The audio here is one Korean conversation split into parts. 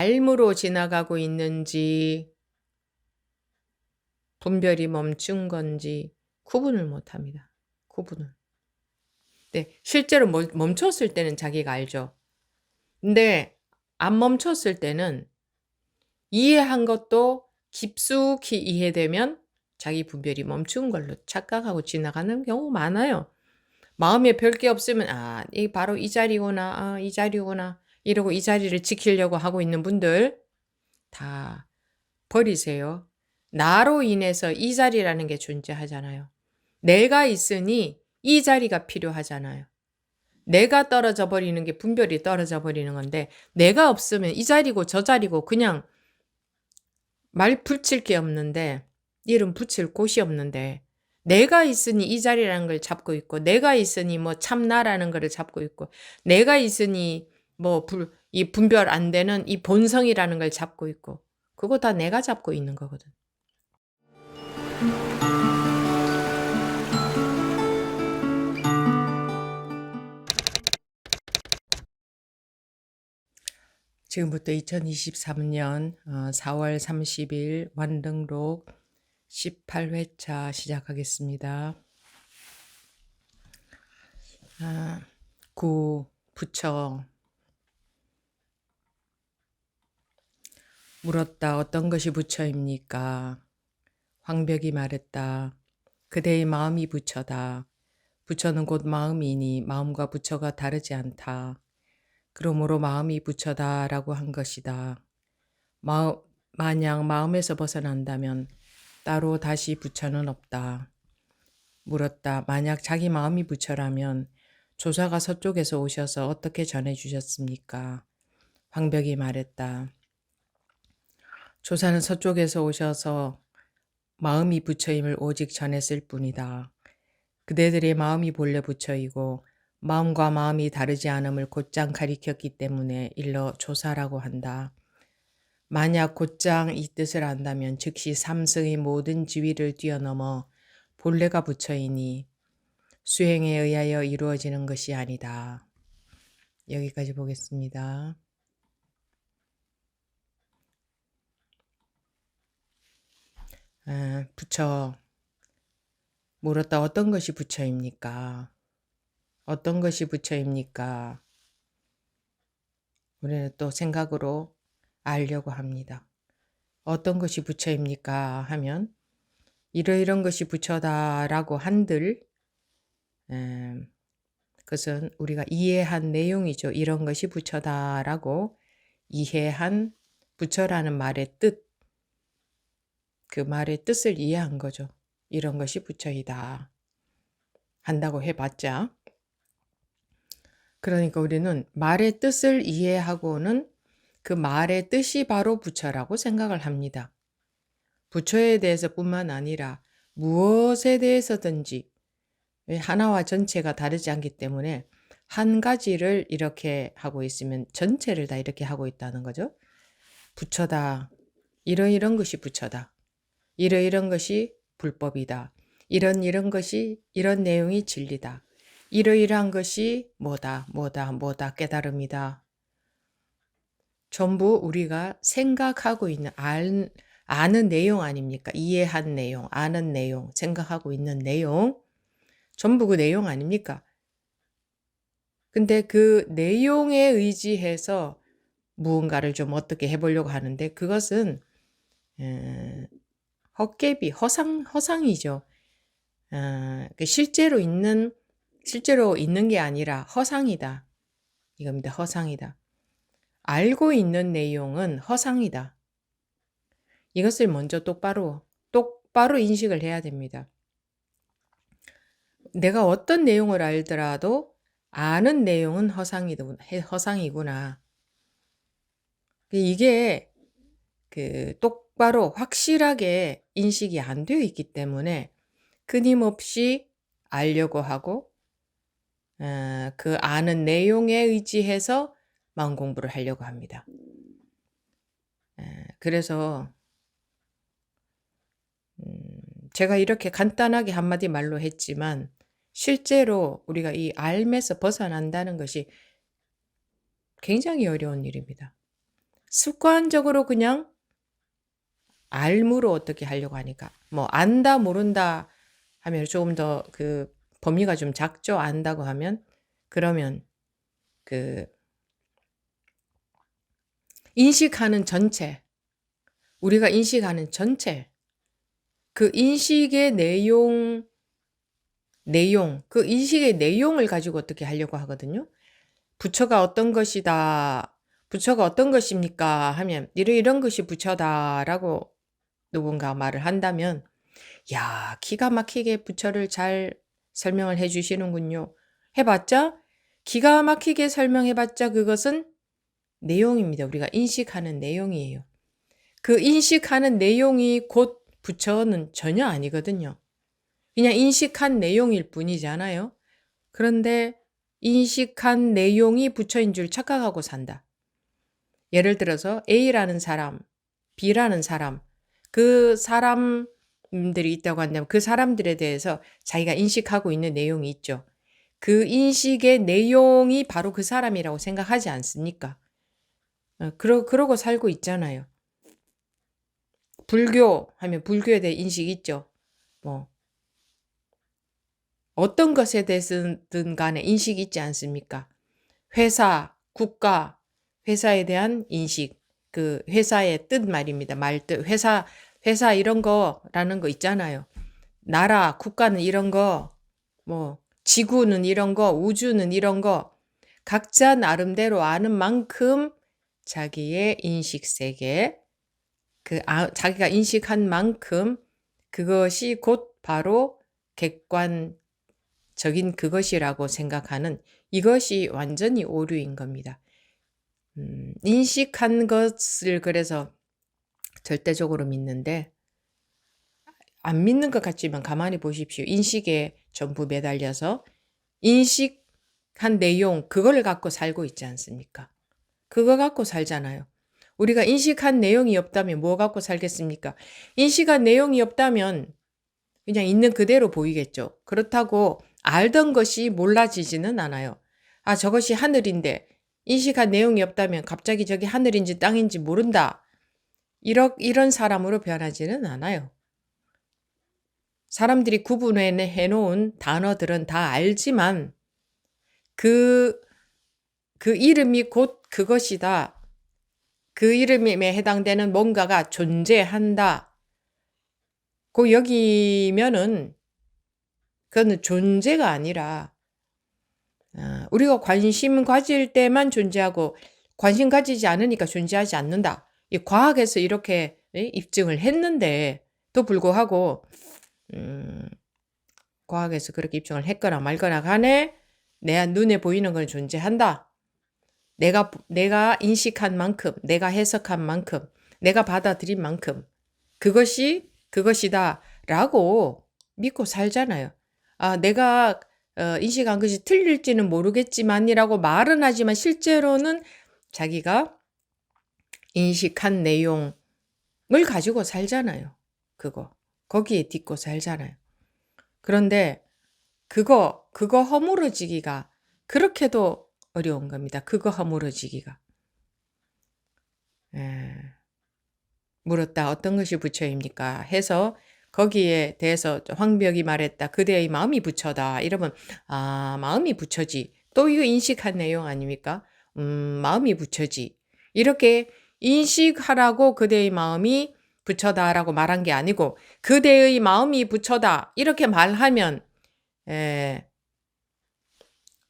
알무로 지나가고 있는지 분별이 멈춘 건지 구분을 못합니다. 구분을. 네, 실제로 멈췄을 때는 자기가 알죠. 근데 안 멈췄을 때는 이해한 것도 깊숙이 이해되면 자기 분별이 멈춘 걸로 착각하고 지나가는 경우 많아요. 마음에 별 게 없으면 이 바로 이 자리구나. 이 자리구나. 이러고 이 자리를 지키려고 하고 있는 분들 다 버리세요. 나로 인해서 이 자리라는 게 존재하잖아요. 내가 있으니 이 자리가 필요하잖아요. 내가 떨어져 버리는 게 분별이 떨어져 버리는 건데 내가 없으면 이 자리고 저 자리고 그냥 말 붙일 게 없는데 이름 붙일 곳이 없는데 내가 있으니 이 자리라는 걸 잡고 있고 내가 있으니 뭐 참나라는 거를 잡고 있고 내가 있으니 뭐 이 분별 안 되는 이 본성이라는 걸 잡고 있고 그거 다 내가 잡고 있는 거거든. 지금부터 2023년 4월 30일 완등록 18회차 시작하겠습니다. 부처 물었다. 어떤 것이 부처입니까? 황벽이 말했다. 그대의 마음이 부처다. 부처는 곧 마음이니 마음과 부처가 다르지 않다. 그러므로 마음이 부처다라고 한 것이다. 만약 마음에서 벗어난다면 따로 다시 부처는 없다. 물었다. 만약 자기 마음이 부처라면 조사가 서쪽에서 오셔서 어떻게 전해주셨습니까? 황벽이 말했다. 조사는 서쪽에서 오셔서 마음이 부처임을 오직 전했을 뿐이다. 그대들의 마음이 본래 부처이고 마음과 마음이 다르지 않음을 곧장 가리켰기 때문에 일러 조사라고 한다. 만약 곧장 이 뜻을 안다면 즉시 삼승의 모든 지위를 뛰어넘어 본래가 부처이니 수행에 의하여 이루어지는 것이 아니다. 여기까지 보겠습니다. 부처 물었다. 어떤 것이 부처입니까? 어떤 것이 부처입니까? 우리는 또 생각으로 알려고 합니다. 어떤 것이 부처입니까? 하면 이러이런 것이 부처다라고 한들 그것은 우리가 이해한 내용이죠. 이런 것이 부처다라고 이해한 부처라는 말의 뜻, 그 말의 뜻을 이해한 거죠. 이런 것이 부처이다 한다고 해봤자 그러니까 우리는 말의 뜻을 이해하고는 그 말의 뜻이 바로 부처라고 생각을 합니다. 부처에 대해서뿐만 아니라 무엇에 대해서든지 하나와 전체가 다르지 않기 때문에 한 가지를 이렇게 하고 있으면 전체를 다 이렇게 하고 있다는 거죠. 부처다. 이런 것이 부처다. 이런 것이 불법이다. 이런 것이 이런 내용이 진리다. 이러이러한 것이 뭐다 깨달음이다. 전부 우리가 생각하고 있는 아는 내용 아닙니까? 이해한 내용, 아는 내용, 생각하고 있는 내용 전부 그 내용 아닙니까? 근데 그 내용에 의지해서 무언가를 좀 어떻게 해보려고 하는데 그것은 헛개비, 허상이죠. 실제로 있는 게 아니라 허상이다. 이겁니다. 허상이다. 알고 있는 내용은 허상이다. 이것을 먼저 똑바로 인식을 해야 됩니다. 내가 어떤 내용을 알더라도 아는 내용은 허상이구나. 이게 똑바로 확실하게 인식이 안 되어 있기 때문에 끊임없이 알려고 하고 그 아는 내용에 의지해서 마음 공부를 하려고 합니다. 그래서 제가 이렇게 간단하게 한마디 말로 했지만 실제로 우리가 이 알에서 벗어난다는 것이 굉장히 어려운 일입니다. 습관적으로 그냥 알무로 어떻게 하려고 하니까. 뭐 안다 모른다 하면 조금 더 그 범위가 좀 작죠. 안다고 하면. 그러면 그 인식하는 전체, 우리가 인식하는 전체, 그 인식의 내용, 그 인식의 내용을 가지고 어떻게 하려고 하거든요. 부처가 어떤 것이다, 부처가 어떤 것입니까? 하면 이런 것이 부처다라고 누군가 말을 한다면, 야, 기가 막히게 부처를 잘 설명을 해 주시는군요. 해봤자, 기가 막히게 설명해봤자 그것은 내용입니다. 우리가 인식하는 내용이에요. 그 인식하는 내용이 곧 부처는 전혀 아니거든요. 그냥 인식한 내용일 뿐이잖아요. 그런데 인식한 내용이 부처인 줄 착각하고 산다. 예를 들어서 A라는 사람, B라는 사람, 그 사람들이 있다고 한다면 그 사람들에 대해서 자기가 인식하고 있는 내용이 있죠. 그 인식의 내용이 바로 그 사람이라고 생각하지 않습니까? 그러고 살고 있잖아요. 불교 하면 불교에 대해 인식이 있죠. 뭐 어떤 것에 대해서든 간에 인식이 있지 않습니까? 회사, 국가, 회사에 대한 인식, 그 회사의 뜻 말입니다. 말뜻, 회사 이런 거라는 거 있잖아요. 나라, 국가는 이런 거, 뭐, 지구는 이런 거, 우주는 이런 거, 각자 나름대로 아는 만큼 자기의 인식 세계, 자기가 인식한 만큼 그것이 곧 바로 객관적인 그것이라고 생각하는 이것이 완전히 오류인 겁니다. 인식한 것을 그래서 절대적으로 믿는데 안 믿는 것 같지만 가만히 보십시오. 인식에 전부 매달려서 인식한 내용 그걸 갖고 살고 있지 않습니까? 그거 갖고 살잖아요. 우리가 인식한 내용이 없다면 뭐 갖고 살겠습니까? 인식한 내용이 없다면 그냥 있는 그대로 보이겠죠. 그렇다고 알던 것이 몰라지지는 않아요. 아, 저것이 하늘인데 인식한 내용이 없다면 갑자기 저게 하늘인지 땅인지 모른다. 이런 사람으로 변하지는 않아요. 사람들이 구분해 놓은 단어들은 다 알지만 그 이름이 곧 그것이다. 그 이름에 해당되는 뭔가가 존재한다. 그 여기면은 그거는 존재가 아니라 우리가 관심 가질 때만 존재하고 관심 가지지 않으니까 존재하지 않는다. 이 과학에서 이렇게 입증을 했는데 또 불구하고 과학에서 그렇게 입증을 했거나 말거나 간에 내 눈에 보이는 건 존재한다. 내가 인식한 만큼, 내가 해석한 만큼, 내가 받아들인 만큼 그것이 그것이다라고 믿고 살잖아요. 아, 내가 인식한 것이 틀릴지는 모르겠지만이라고 말은 하지만 실제로는 자기가 인식한 내용을 가지고 살잖아요. 거기에 딛고 살잖아요. 그런데 그거 허물어지기가 그렇게도 어려운 겁니다. 그거 허물어지기가. 물었다. 어떤 것이 부처입니까? 해서 거기에 대해서 황벽이 말했다. 그대의 마음이 부처다. 이러면 아, 마음이 부처지. 또 이거 인식한 내용 아닙니까? 마음이 부처지. 이렇게 인식하라고 그대의 마음이 부처다라고 말한 게 아니고 그대의 마음이 부처다. 이렇게 말하면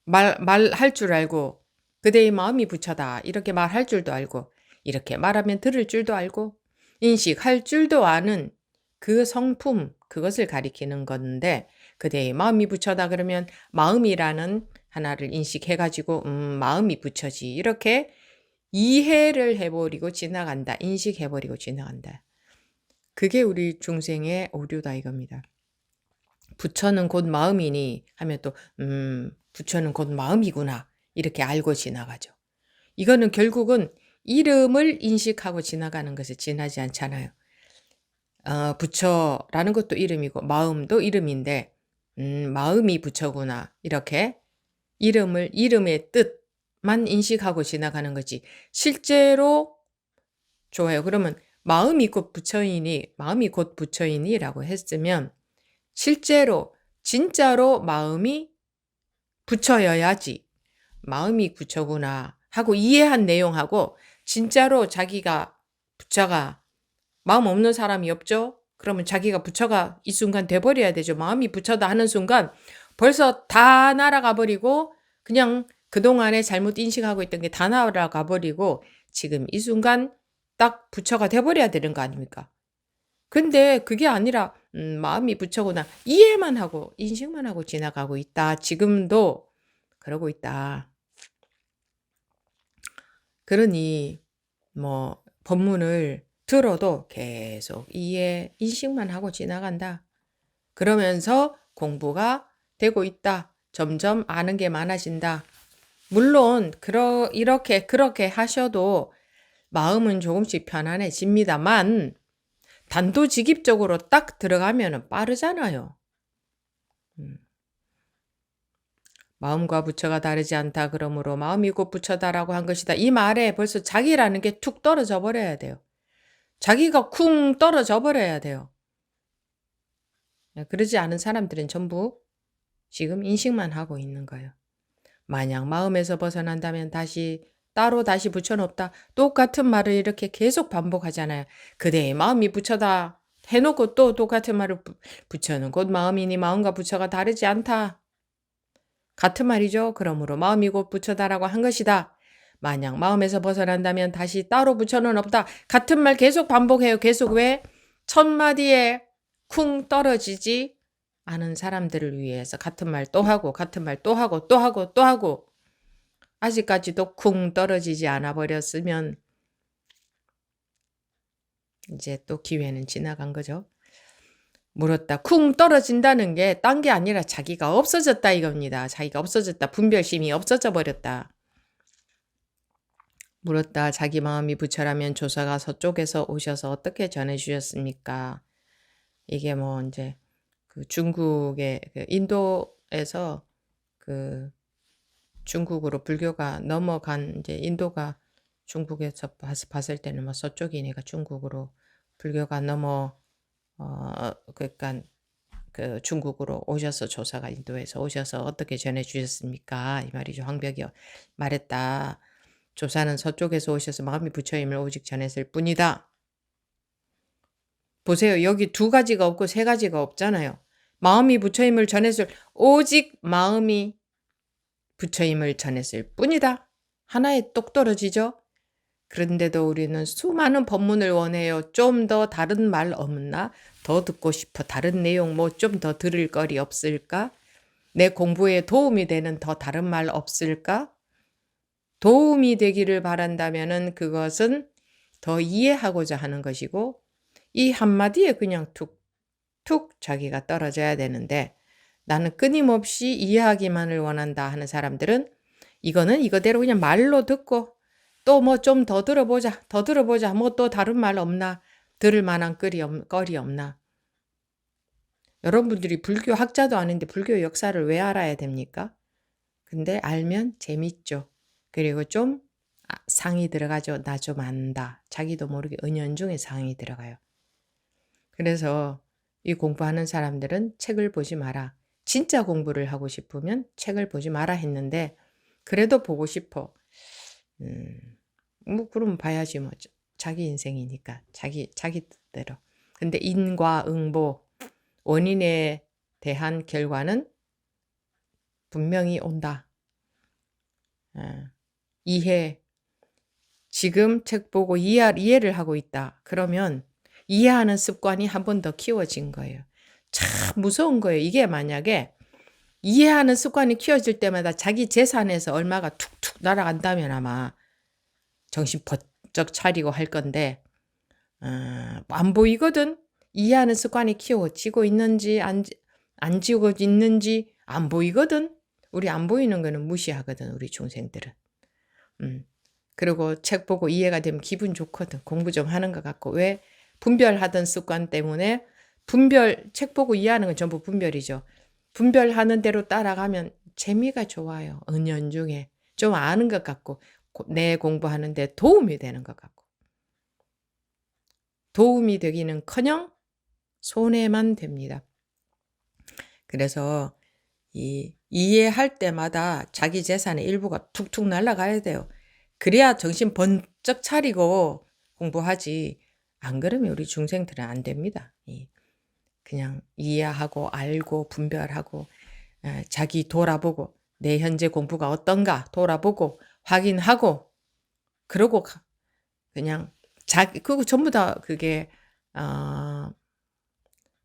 말할 줄 알고 그대의 마음이 부처다. 이렇게 말할 줄도 알고 이렇게 말하면 들을 줄도 알고 인식할 줄도 아는 그 성품, 그것을 가리키는 건데 그대의 마음이 부처다 그러면 마음이라는 하나를 인식해가지고 마음이 부처지 이렇게 이해를 해버리고 지나간다. 인식해버리고 지나간다. 그게 우리 중생의 오류다 이겁니다. 부처는 곧 마음이니 하면 또 부처는 곧 마음이구나 이렇게 알고 지나가죠. 이거는 결국은 이름을 인식하고 지나가는 것에 지나지 않잖아요. 부처라는 것도 이름이고 마음도 이름인데 마음이 부처구나 이렇게 이름의 뜻만 인식하고 지나가는 거지 실제로 좋아요. 그러면 마음이 곧 부처이니라고 했으면 실제로 진짜로 마음이 부처여야지 마음이 부처구나 하고 이해한 내용하고 진짜로 자기가 부처가 마음 없는 사람이 없죠? 그러면 자기가 부처가 이 순간 돼버려야 되죠. 마음이 부처다 하는 순간 벌써 다 날아가 버리고 그냥 그동안에 잘못 인식하고 있던 게 다 날아가 버리고 지금 이 순간 딱 부처가 돼버려야 되는 거 아닙니까? 근데 그게 아니라 마음이 부처구나 이해만 하고 인식만 하고 지나가고 있다. 지금도 그러고 있다. 그러니 뭐 법문을 들어도 계속 이해, 인식만 하고 지나간다. 그러면서 공부가 되고 있다. 점점 아는 게 많아진다. 물론 그렇게 하셔도 마음은 조금씩 편안해집니다만 단도직입적으로 딱 들어가면 빠르잖아요. 마음과 부처가 다르지 않다. 그러므로 마음이 곧 부처다라고 한 것이다. 이 말에 벌써 자기라는 게 툭 떨어져 버려야 돼요. 자기가 쿵 떨어져 버려야 돼요. 그러지 않은 사람들은 전부 지금 인식만 하고 있는 거예요. 만약 마음에서 벗어난다면 따로 다시 부처는 없다. 똑같은 말을 이렇게 계속 반복하잖아요. 그대의 마음이 부처다 해놓고 또 똑같은 말을 부처는 곧 마음이니 마음과 부처가 다르지 않다. 같은 말이죠. 그러므로 마음이 곧 부처다라고 한 것이다. 만약 마음에서 벗어난다면 다시 따로 부처는 없다. 같은 말 계속 반복해요. 계속 왜? 첫 마디에 쿵 떨어지지 않은 사람들을 위해서 같은 말 또 하고 같은 말 또 하고 또 하고 또 하고 아직까지도 쿵 떨어지지 않아 버렸으면 이제 또 기회는 지나간 거죠. 물었다. 쿵 떨어진다는 게 딴 게 아니라 자기가 없어졌다 이겁니다. 자기가 없어졌다. 분별심이 없어져 버렸다. 물었다. 자기 마음이 부처라면 조사가 서쪽에서 오셔서 어떻게 전해주셨습니까? 이게 뭐 이제 그 중국의 인도에서 그 중국으로 불교가 넘어간 이제 인도가 중국에서 봤을 때는 뭐 서쪽이니까 중국으로 불교가 그러니까 그 중국으로 오셔서 조사가 인도에서 오셔서 어떻게 전해주셨습니까? 이 말이죠. 황벽이 말했다. 조사는 서쪽에서 오셔서 마음이 부처임을 오직 전했을 뿐이다. 보세요. 여기 두 가지가 없고 세 가지가 없잖아요. 마음이 부처임을 전했을 오직 마음이 부처임을 전했을 뿐이다. 하나에 똑 떨어지죠. 그런데도 우리는 수많은 법문을 원해요. 좀 더 다른 말 없나? 더 듣고 싶어. 다른 내용 뭐 좀 더 들을 거리 없을까? 내 공부에 도움이 되는 더 다른 말 없을까? 도움이 되기를 바란다면은 그것은 더 이해하고자 하는 것이고 이 한마디에 그냥 툭툭 자기가 떨어져야 되는데 나는 끊임없이 이해하기만을 원한다 하는 사람들은 이거는 이거대로 그냥 말로 듣고 또 뭐 좀 더 들어보자. 뭐 또 다른 말 없나? 들을 만한 거리 없나? 여러분들이 불교 학자도 아닌데 불교 역사를 왜 알아야 됩니까? 근데 알면 재밌죠. 그리고 좀 상이 들어가죠. 나 좀 안다. 자기도 모르게 은연중에 상이 들어가요. 그래서 이 공부하는 사람들은 책을 보지 마라. 진짜 공부를 하고 싶으면 책을 보지 마라 했는데 그래도 보고 싶어. 뭐 그럼 봐야지 뭐 자기 인생이니까 자기 뜻대로. 근데 인과 응보 원인에 대한 결과는 분명히 온다. 이해. 지금 책 보고 이해를 하고 있다. 그러면 이해하는 습관이 한 번 더 키워진 거예요. 참 무서운 거예요. 이게 만약에 이해하는 습관이 키워질 때마다 자기 재산에서 얼마가 툭툭 날아간다면 아마 정신 번쩍 차리고 할 건데 안 보이거든. 이해하는 습관이 키워지고 있는지 안 지고 있는지 안 보이거든. 우리 안 보이는 거는 무시하거든. 우리 중생들은. 그리고 책 보고 이해가 되면 기분 좋거든. 공부 좀 하는 것 같고. 왜? 분별하던 습관 때문에 책 보고 이해하는 건 전부 분별이죠. 분별하는 대로 따라가면 재미가 좋아요. 은연중에 좀 아는 것 같고 내 공부하는 데 도움이 되는 것 같고. 도움이 되기는커녕 손해만 됩니다. 그래서 이해할 때마다 자기 재산의 일부가 툭툭 날아가야 돼요. 그래야 정신 번쩍 차리고 공부하지. 안 그러면 우리 중생들은 안 됩니다. 그냥 이해하고 알고 분별하고 자기 돌아보고 내 현재 공부가 어떤가 돌아보고 확인하고 그러고 그냥 그거 전부 다 그게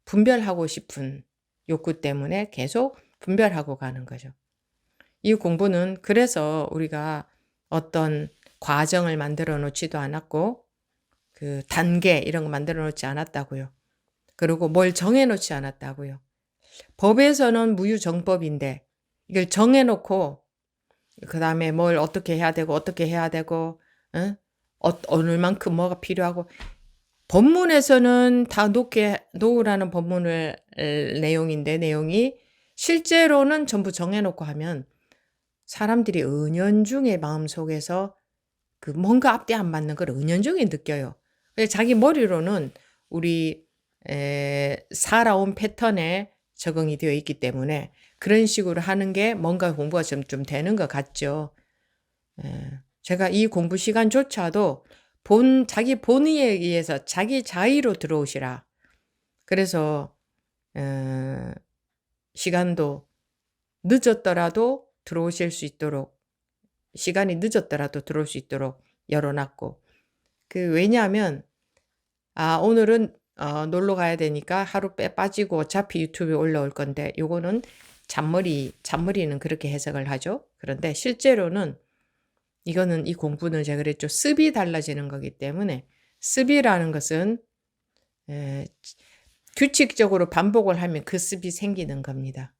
분별하고 싶은 욕구 때문에 계속 분별하고 가는 거죠. 이 공부는 그래서 우리가 어떤 과정을 만들어 놓지도 않았고 그 단계 이런 거 만들어 놓지 않았다고요. 그리고 뭘 정해 놓지 않았다고요. 법에서는 무유정법인데 이걸 정해 놓고 그다음에 뭘 어떻게 해야 되고 응? 얼만큼 뭐가 필요하고 법문에서는 다 놓으라는 법문을 내용인데 내용이 실제로는 전부 정해놓고 하면 사람들이 은연중에 마음속에서 그 뭔가 앞뒤 안 맞는 걸 은연중에 느껴요. 자기 머리로는 우리 살아온 패턴에 적응이 되어 있기 때문에 그런 식으로 하는 게 뭔가 공부가 좀 되는 것 같죠. 제가 이 공부 시간조차도 자기 본의에 의해서 자기 자의로 들어오시라. 그래서 시간도 늦었더라도 들어오실 수 있도록 시간이 늦었더라도 들어올 수 있도록 열어놨고 왜냐하면 오늘은 놀러 가야 되니까 하루 빠지고 어차피 유튜브에 올라올 건데 요거는 잔머리는 그렇게 해석을 하죠. 그런데 실제로는 이거는 이 공부는 제가 그랬죠. 습이 달라지는 거기 때문에 습이라는 것은 규칙적으로 반복을 하면 그 습이 생기는 겁니다.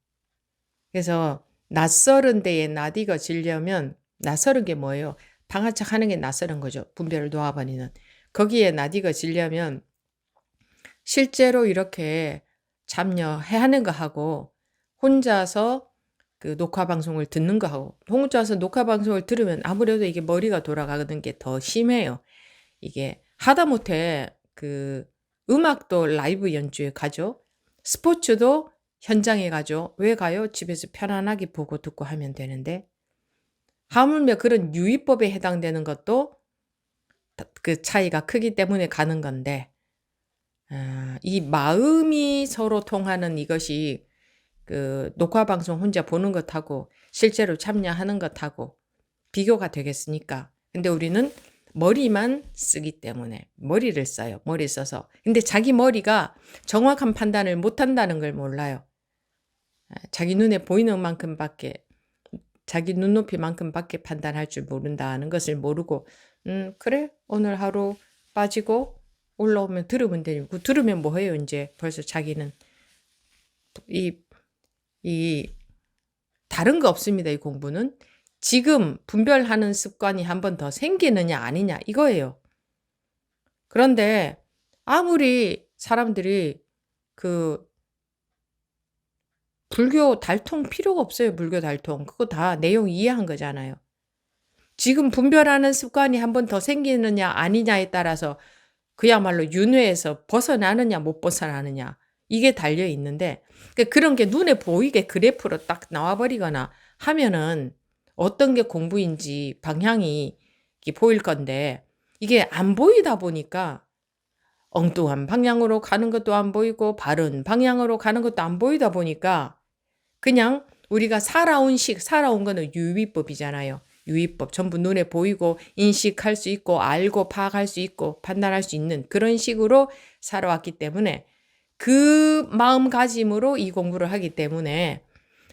그래서 낯설은 데에 낯익어지려면 낯설은 게 뭐예요? 방아착 하는 게 낯설은 거죠. 분별을 놓아버리는. 거기에 낯익어지려면 실제로 이렇게 참여하는 거 하고 혼자서 그 녹화 방송을 듣는 거 하고 혼자서 녹화 방송을 들으면 아무래도 이게 머리가 돌아가는 게 더 심해요. 이게 하다못해 그 음악도 라이브 연주에 가죠. 스포츠도 현장에 가죠. 왜 가요? 집에서 편안하게 보고 듣고 하면 되는데 하물며 그런 유의법에 해당되는 것도 그 차이가 크기 때문에 가는 건데 이 마음이 서로 통하는 이것이 그 녹화 방송 혼자 보는 것하고 실제로 참여하는 것하고 비교가 되겠습니까? 근데 우리는 머리만 쓰기 때문에 머리를 써요. 머리 써서. 근데 자기 머리가 정확한 판단을 못 한다는 걸 몰라요. 자기 눈에 보이는 만큼밖에 자기 눈높이만큼밖에 판단할 줄 모른다는 것을 모르고 그래 오늘 하루 빠지고 올라오면 들으면 되고 들으면 뭐해요 이제 벌써 자기는 이 다른 거 없습니다. 이 공부는 지금 분별하는 습관이 한 번 더 생기느냐 아니냐 이거예요. 그런데 아무리 사람들이 그 불교 달통 필요가 없어요. 불교 달통. 그거 다 내용 이해한 거잖아요. 지금 분별하는 습관이 한 번 더 생기느냐 아니냐에 따라서 그야말로 윤회에서 벗어나느냐 못 벗어나느냐 이게 달려 있는데 그런 게 눈에 보이게 그래프로 딱 나와버리거나 하면은 어떤 게 공부인지 방향이 보일 건데 이게 안 보이다 보니까 엉뚱한 방향으로 가는 것도 안 보이고 바른 방향으로 가는 것도 안 보이다 보니까 그냥 우리가 살아온 거는 유의법이잖아요. 유의법 전부 눈에 보이고 인식할 수 있고 알고 파악할 수 있고 판단할 수 있는 그런 식으로 살아왔기 때문에 그 마음가짐으로 이 공부를 하기 때문에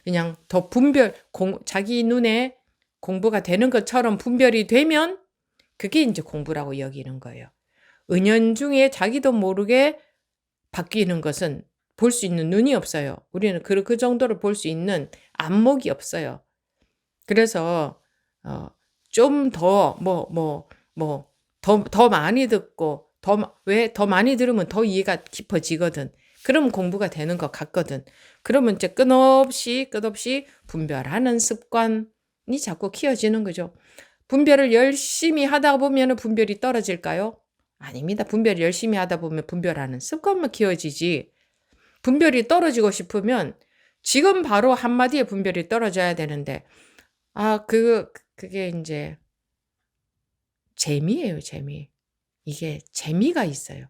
그냥 더 자기 눈에 공부가 되는 것처럼 분별이 되면 그게 이제 공부라고 여기는 거예요. 은연중에 자기도 모르게 바뀌는 것은 볼 수 있는 눈이 없어요. 우리는 그 정도로 볼 수 있는 안목이 없어요. 그래서 좀 더 더 많이 듣고 더 많이 들으면 더 이해가 깊어지거든. 그럼 공부가 되는 것 같거든. 그러면 이제 끝없이 분별하는 습관이 자꾸 키워지는 거죠. 분별을 열심히 하다 보면 분별이 떨어질까요? 아닙니다. 분별 열심히 하다 보면 분별하는 습관만 키워지지. 분별이 떨어지고 싶으면 지금 바로 한마디에 분별이 떨어져야 되는데, 그게 이제 재미예요, 재미. 이게 재미가 있어요.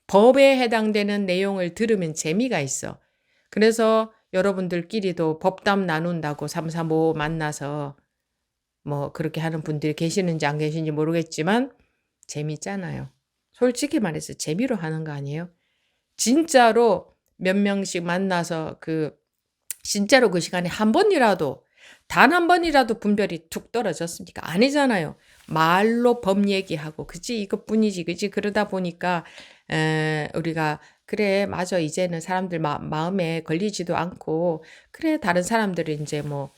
법에 해당되는 내용을 들으면 재미가 있어. 그래서 여러분들끼리도 법담 나눈다고 335 만나서 뭐 그렇게 하는 분들이 계시는지 안 계시는지 모르겠지만 재밌잖아요. 솔직히 말해서 재미로 하는 거 아니에요? 진짜로 몇 명씩 만나서 진짜로 그 시간에 한 번이라도 단 한 번이라도 분별이 툭 떨어졌습니까? 아니잖아요. 말로 법 얘기하고 그치 이것뿐이지 그치 그러다 보니까 우리가 그래 맞아 이제는 사람들 마음에 걸리지도 않고 그래 다른 사람들이 이제 뭐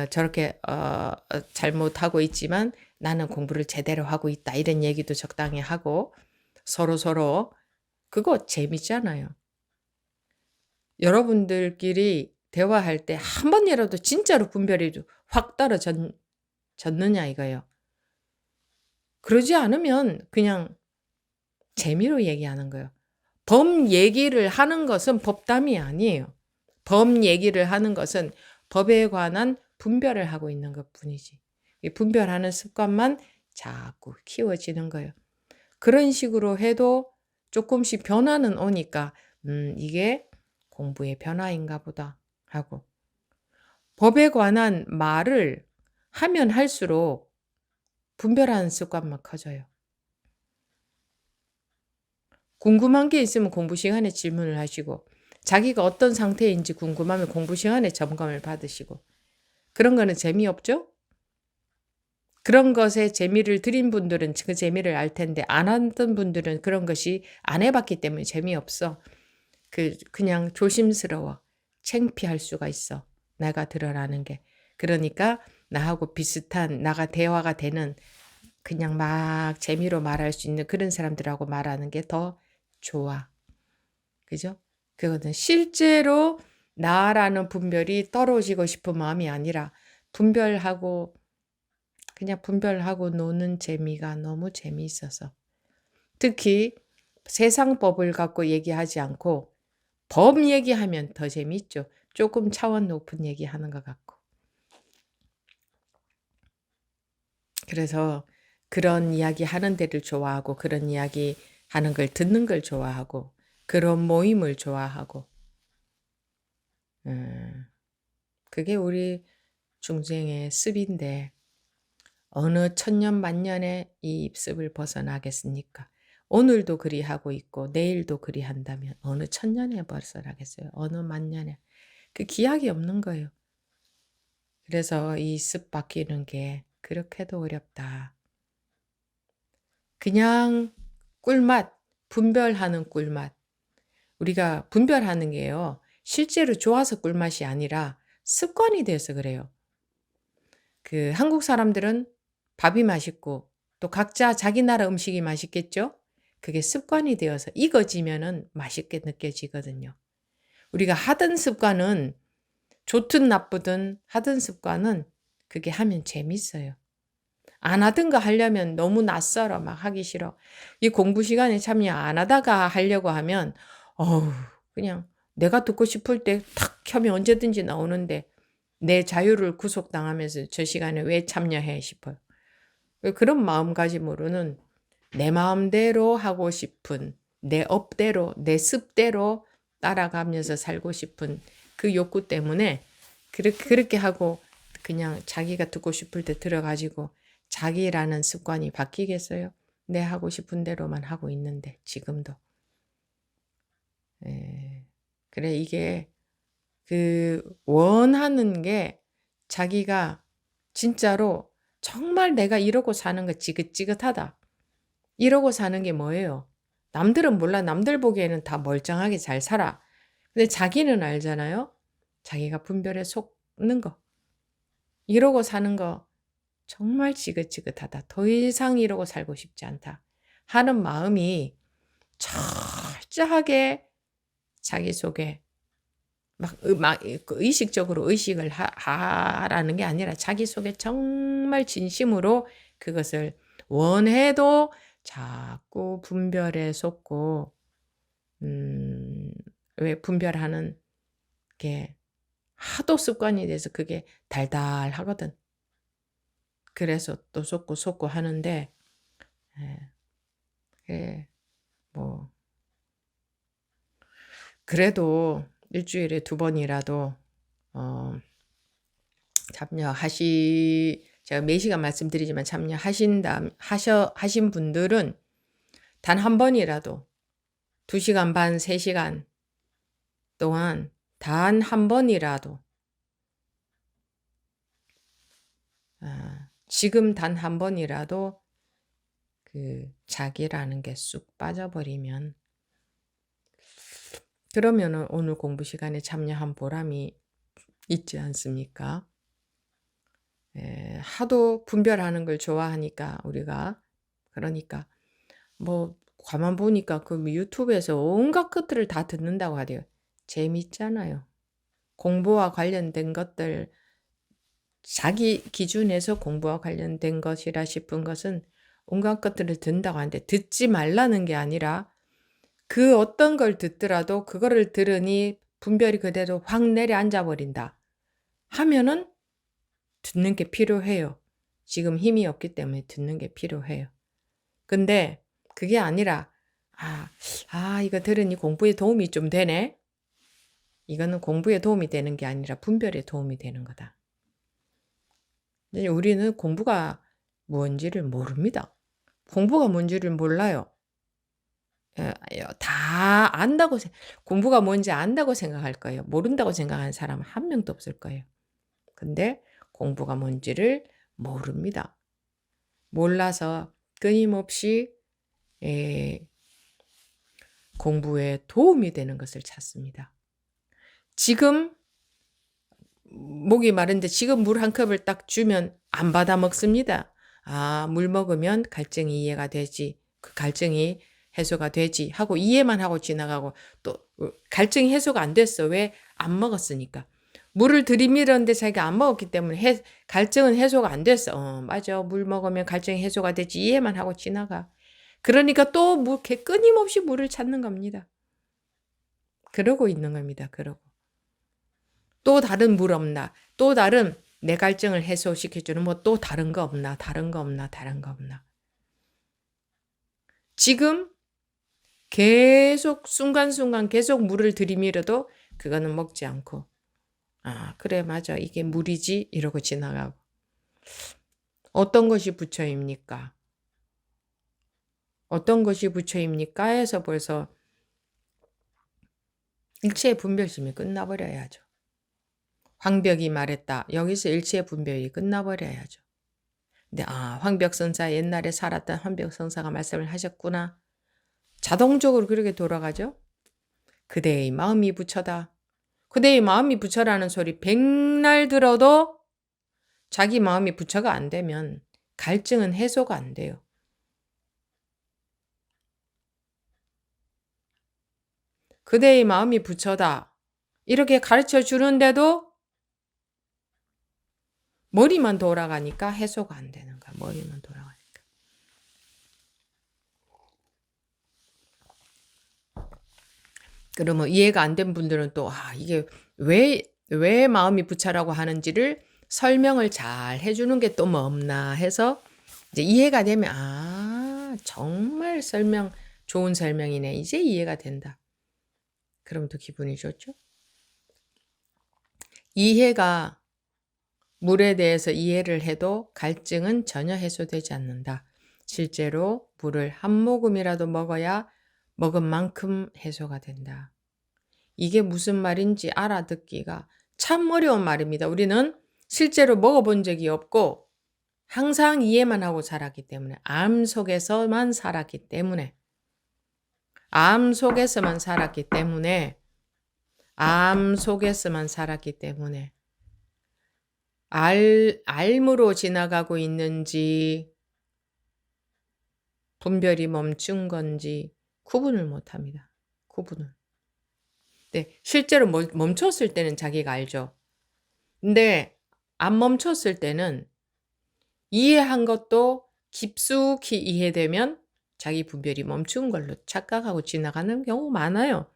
저렇게 잘못하고 있지만 나는 공부를 제대로 하고 있다 이런 얘기도 적당히 하고 서로 그거 재밌잖아요. 여러분들끼리 대화할 때 한 번이라도 진짜로 분별이 확 떨어졌느냐 이거예요. 그러지 않으면 그냥 재미로 얘기하는 거예요. 법 얘기를 하는 것은 법담이 아니에요. 법 얘기를 하는 것은 법에 관한 분별을 하고 있는 것뿐이지. 이 분별하는 습관만 자꾸 키워지는 거예요. 그런 식으로 해도 조금씩 변화는 오니까 이게 공부의 변화인가 보다 하고 법에 관한 말을 하면 할수록 분별하는 습관만 커져요. 궁금한 게 있으면 공부 시간에 질문을 하시고 자기가 어떤 상태인지 궁금하면 공부 시간에 점검을 받으시고 그런 거는 재미없죠? 그런 것에 재미를 들인 분들은 그 재미를 알 텐데 안 하던 분들은 그런 것이 안 해봤기 때문에 재미없어. 그냥 조심스러워. 창피할 수가 있어. 내가 드러나는 게. 그러니까 나하고 비슷한 나가 대화가 되는 그냥 막 재미로 말할 수 있는 그런 사람들하고 말하는 게 더 좋아. 그죠? 그거는 실제로 나라는 분별이 떨어지고 싶은 마음이 아니라 그냥 분별하고 노는 재미가 너무 재미있어서. 특히 세상 법을 갖고 얘기하지 않고 법 얘기하면 더 재미있죠. 조금 차원 높은 얘기하는 것 같고. 그래서 그런 이야기 하는 데를 좋아하고 그런 이야기 하는 걸 듣는 걸 좋아하고 그런 모임을 좋아하고 그게 우리 중생의 습인데 어느 천년 만년에 이 습을 벗어나겠습니까? 오늘도 그리하고 있고 내일도 그리한다면 어느 천년에 벗어나겠어요? 어느 만년에? 그 기약이 없는 거예요. 그래서 이 습 바뀌는 게 그렇게도 어렵다. 그냥 꿀맛, 분별하는 꿀맛. 우리가 분별하는 게요. 실제로 좋아서 꿀맛이 아니라 습관이 돼서 그래요. 한국 사람들은 밥이 맛있고 또 각자 자기 나라 음식이 맛있겠죠? 그게 습관이 되어서 익어지면은 맛있게 느껴지거든요. 우리가 하던 습관은 좋든 나쁘든 하던 습관은 그게 하면 재밌어요. 안 하던 거 하려면 너무 낯설어. 막 하기 싫어. 이 공부 시간에 참여 안 하다가 하려고 하면 그냥 내가 듣고 싶을 때 탁 켜면 언제든지 나오는데 내 자유를 구속당하면서 저 시간에 왜 참여해 싶어요. 그런 마음가짐으로는 내 마음대로 하고 싶은 내 업대로 내 습대로 따라가면서 살고 싶은 그 욕구 때문에 그렇게 하고 그냥 자기가 듣고 싶을 때 들어가지고 자기라는 습관이 바뀌겠어요? 내 하고 싶은 대로만 하고 있는데 지금도. 그래 이게 원하는 게 자기가 진짜로 정말 내가 이러고 사는 거 지긋지긋하다. 이러고 사는 게 뭐예요? 남들은 몰라. 남들 보기에는 다 멀쩡하게 잘 살아. 근데 자기는 알잖아요. 자기가 분별에 속는 거. 이러고 사는 거 정말 지긋지긋하다. 더 이상 이러고 살고 싶지 않다. 하는 마음이 철저하게 자기 속에 막 의식적으로 의식을 하라는 게 아니라 자기 속에 정말 진심으로 그것을 원해도 자꾸 분별에 쏟고 왜 분별하는 게 하도 습관이 돼서 그게 달달하거든. 그래서 또 쏟고 하는데 뭐 그래도 일주일에 2번이라도 제가 매 시간 말씀드리지만 하신 분들은 단 한 번이라도 2시간 반, 3시간 동안 단 한 번이라도 지금 단 한 번이라도 그 자기라는 게 쑥 빠져버리면 그러면은 오늘 공부 시간에 참여한 보람이 있지 않습니까? 하도 분별하는 걸 좋아하니까 우리가 그러니까 뭐 가만 보니까 그 유튜브에서 온갖 것들을 다 듣는다고 하대요. 재밌잖아요. 공부와 관련된 것들 자기 기준에서 공부와 관련된 것이라 싶은 것은 온갖 것들을 듣는다고 하는데 듣지 말라는 게 아니라 그 어떤 걸 듣더라도 그거를 들으니 분별이 그대로 확 내려앉아 버린다 하면은 듣는 게 필요해요. 지금 힘이 없기 때문에 듣는 게 필요해요. 근데 그게 아니라 이거 들으니 공부에 도움이 좀 되네. 이거는 공부에 도움이 되는 게 아니라 분별에 도움이 되는 거다. 우리는 공부가 뭔지를 모릅니다. 공부가 뭔지를 몰라요. 다 안다고 공부가 뭔지 안다고 생각할 거예요. 모른다고 생각하는 사람은 한 명도 없을 거예요. 근데 공부가 뭔지를 모릅니다. 몰라서 끊임없이 공부에 도움이 되는 것을 찾습니다. 지금 목이 마른데 지금 물 한 컵을 딱 주면 안 받아 먹습니다. 물 먹으면 갈증이 이해가 되지. 그 갈증이 해소가 되지 하고 이해만 하고 지나가고 또 갈증이 해소가 안 됐어. 왜? 안 먹었으니까. 물을 들이밀었는데 자기가 안 먹었기 때문에 갈증은 해소가 안 됐어. 맞아. 물 먹으면 갈증이 해소가 되지. 이해만 하고 지나가. 그러니까 또 끊임없이 물을 찾는 겁니다. 그러고 있는 겁니다. 그러고. 또 다른 물 없나? 또 다른 내 갈증을 해소시켜주는 뭐 또 다른 거 없나? 다른 거 없나? 다른 거 없나? 지금 계속 순간순간 계속 물을 들이밀어도 그거는 먹지 않고 그래 맞아 이게 물이지 이러고 지나가고 어떤 것이 부처입니까? 어떤 것이 부처입니까? 해서 벌써 일체의 분별심이 끝나버려야죠. 황벽이 말했다. 여기서 일체의 분별이 끝나버려야죠. 근데 황벽선사 옛날에 살았던 황벽선사가 말씀을 하셨구나. 자동적으로 그렇게 돌아가죠. 그대의 마음이 부처다. 그대의 마음이 부처라는 소리 백날 들어도 자기 마음이 부처가 안 되면 갈증은 해소가 안 돼요. 그대의 마음이 부처다. 이렇게 가르쳐 주는데도 머리만 돌아가니까 해소가 안 되는 거야. 머리만 돌아가니까. 그러면 이해가 안 된 분들은 또 이게 왜 마음이 부처라고 하는지를 설명을 잘 해주는 게 또 뭐 없나 해서 이제 이해가 되면 정말 좋은 설명이네. 이제 이해가 된다. 그럼 또 기분이 좋죠? 이해가 물에 대해서 이해를 해도 갈증은 전혀 해소되지 않는다. 실제로 물을 한 모금이라도 먹어야 먹은 만큼 해소가 된다. 이게 무슨 말인지 알아듣기가 참 어려운 말입니다. 우리는 실제로 먹어본 적이 없고 항상 이해만 하고 살았기 때문에 암 속에서만 살았기 때문에 알므로 지나가고 있는지 분별이 멈춘 건지 구분을 못합니다. 구분을. 네, 실제로 멈췄을 때는 자기가 알죠. 근데 안 멈췄을 때는 이해한 것도 깊숙이 이해되면 자기 분별이 멈춘 걸로 착각하고 지나가는 경우 많아요.